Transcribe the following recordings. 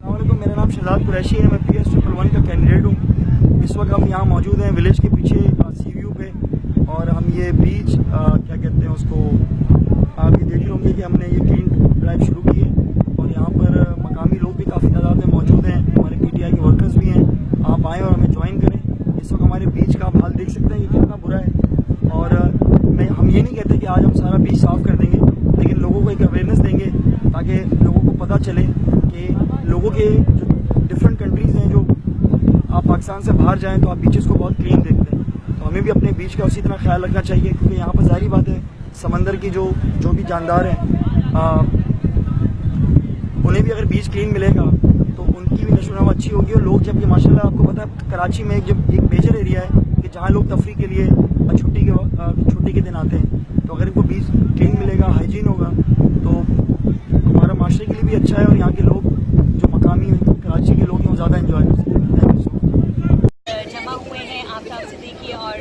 अस्सलामुअलैकुम, मेरा नाम शहजाद कुरैशी है। मैं PS111 का कैंडिडेट हूँ। इस वक्त हम यहाँ मौजूद हैं विलेज के पीछे सी व्यू पे, और हम ये बीच क्या कहते हैं उसको, आप ये देख रहे होंगे कि हमने ये क्लीन ड्राइव शुरू की है और यहाँ पर मकामी लोग भी काफ़ी तादाद में मौजूद हैं, हमारे PTI के वर्कर्स भी हैं। आप आएँ और हमें ज्वाइन करें। इस वक्त हमारे बीच का आप हाल देख सकते हैं कि कितना बुरा है, और हम ये नहीं कहते कि आज हम सारा बीच साफ़ कर देंगे, लेकिन लोगों को एक अवेयरनेस देंगे ताकि लोगों को पता चले कि लोगों के जो डिफरेंट कंट्रीज़ हैं, जो आप पाकिस्तान से बाहर जाएं तो आप बीचेस को बहुत क्लीन देखते हैं, तो हमें भी अपने बीच का उसी तरह ख्याल रखना चाहिए, क्योंकि यहाँ पर ज़ाहिर बात है समंदर की जो भी जानदार हैं उन्हें भी अगर बीच क्लीन मिलेगा तो उनकी भी नशो अच्छी होगी। और लोग, जबकि माशाल्लाह आपको पता है कराची में एक मेजर एरिया है कि जहाँ लोग तफरी के लिए छुट्टी के दिन आते हैं, तो अगर इनको बीच क्लीन मिलेगा, हाइजीन होगा, तो हमारा माशरे के लिए भी अच्छा है और यहाँ के लोग जो मकामी कराची के लोग हैं वो ज़्यादा इंजॉय कर सकते हैं। जमा हुए हैं आफ्ताब सिद्दीकी और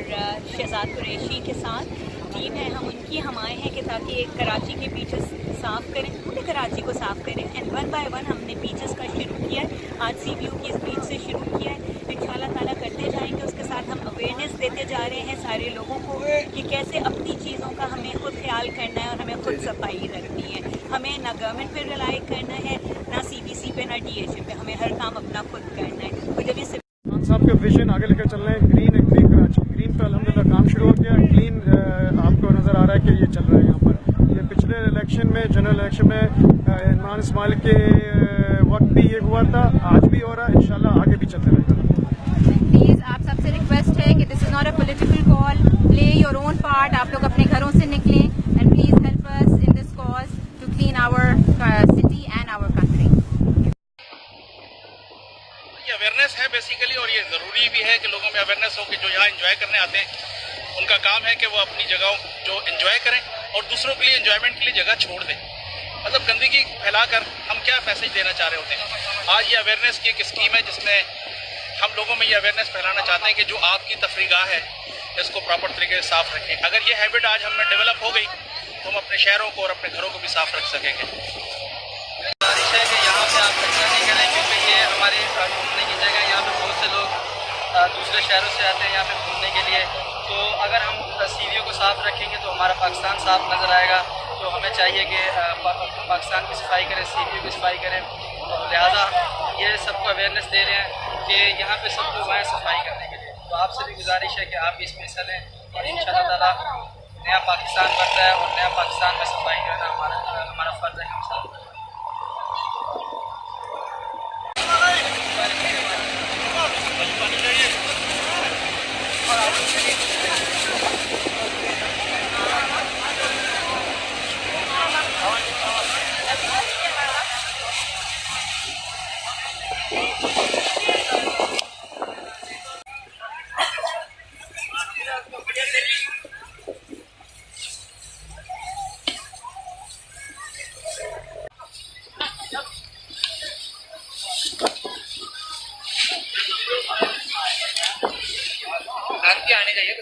शहजाद कुरैशी के साथ टीम है। हम उनकी हम आए हैं कि ताकि कराची के बीचेस साफ़ करें, पूरे कराची को साफ़ करें। एंड वन बाय वन हमने बीचेस का शुरू किया है। आज सी व्यू की इस बीच से शुरू किया है, इंशाल्लाह ताला करते जाएंगे। उसके साथ हम अवेयरनेस देते जा रहे हैं सारे लोगों को कि कैसे अपनी चीज़ों का हमें खुद ख्याल करना है और हमें खुद सफाई रखनी है। हमें ना गवर्नमेंट पर रिलाई करना है, ना CBC पे, ना DHA पे। हमें हर काम अपना खुद करना है। तो जब इस खान साहब का विजन आगे लेकर चल रहे हैं, ग्रीन कराची, ग्रीन पे अल्हम्दुलिल्लाह काम शुरू हो गया। क्लीन आपको नज़र आ रहा है कि ये चल रहा है यहाँ पर। ये पिछले इलेक्शन में, जनरल इलेक्शन में इमरान इस्माइल के वक्त भी ये हुआ था, आज भी हो रहा है, इंशाल्लाह आगे भी चलते रहेगा। प्लीज़ आप सबसे रिक्वेस्ट है कि this is not a political call, play your own part. आप लोग अपने घरों से निकलें and please help us in this cause to clean our city and our country. Awareness है बेसिकली, और ये ज़रूरी भी है कि लोगों में अवेयरनेस हो कि जो यहाँ एंजॉय करने आते हैं उनका काम है कि वो अपनी जगहों जो एंजॉय करें और दूसरों के लिए एंजॉयमेंट के लिए जगह छोड़ दें। मतलब गंदगी फैलाकर हम क्या मैसेज देना चाह रहे होते हैं। आज ये अवेयरनेस की एक स्कीम है जिसमें हम लोगों में ये अवेयरनेस फैलाना चाहते हैं कि जो आपकी तफरीगाह है इसको प्रॉपर तरीके से साफ़ रखें। अगर ये हैबिट आज हम में डेवलप हो गई तो हम अपने शहरों को और अपने घरों को भी साफ़ रख सकेंगे। गुजारिश है कि यहाँ पे आप कचरा नहीं करें, क्योंकि ये हमारी घूमने की जगह है। यहाँ पे बहुत से लोग दूसरे शहरों से आते हैं यहाँ पे घूमने के लिए। तो अगर हम सीढ़ियों को साफ़ रखेंगे तो हमारा पाकिस्तान साफ़ नज़र आएगा। तो हमें चाहिए कि पाकिस्तान की सफाई करें, सीढ़ियों की सफाई करें। तो लिहाजा ये सबको अवेयरनेस दे रहे हैं कि यहाँ पे सब लोग आएँ सफाई करने के लिए। तो आपसे भी गुजारिश है कि आप भी इसमें हिस्सा लें और इंशाअल्लाह ताला नया पाकिस्तान बनता है, और नया पाकिस्तान में सफाई करना हमारा फ़र्ज़ है। हम सब आने चाहिए।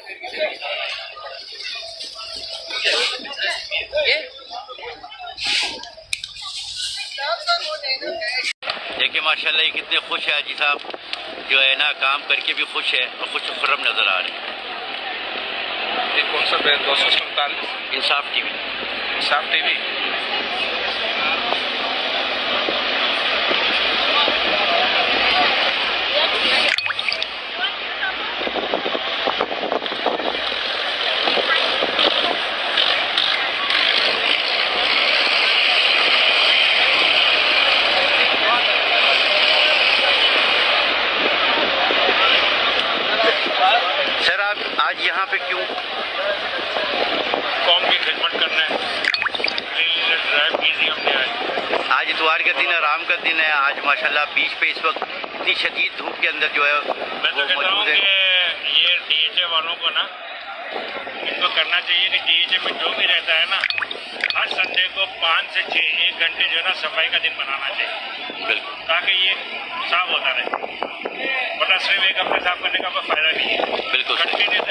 तो देखिए माशाल्लाह ये कितने खुश है हाजी साहब, जो है ना काम करके भी खुश है और खुश खुर्रम नज़र आ रहे हैं। ये कौन सा 247 इंसाफ TV। इंसाफ TV। सर आप आज यहाँ पे क्यों? कौम की खिदमत करना है, ड्राइव की थी हमने। आज इतवार का दिन, आराम का दिन है। आज माशाल्लाह बीच पे इस वक्त इतनी शदीद धूप के अंदर जो है मैं तो कहता हूँ कि ये DHA वालों को ना इनको करना चाहिए कि DHA में जो भी रहता है ना, हर संडे को 5 से 6 1 घंटे जो है ना सफाई का दिन बनाना चाहिए। बिल्कुल, ताकि ये साफ होता रहे, वरना सिर्फ एक हफ्ते साफ करने का कोई फायदा नहीं है। बिल्कुल। कंटिन्यू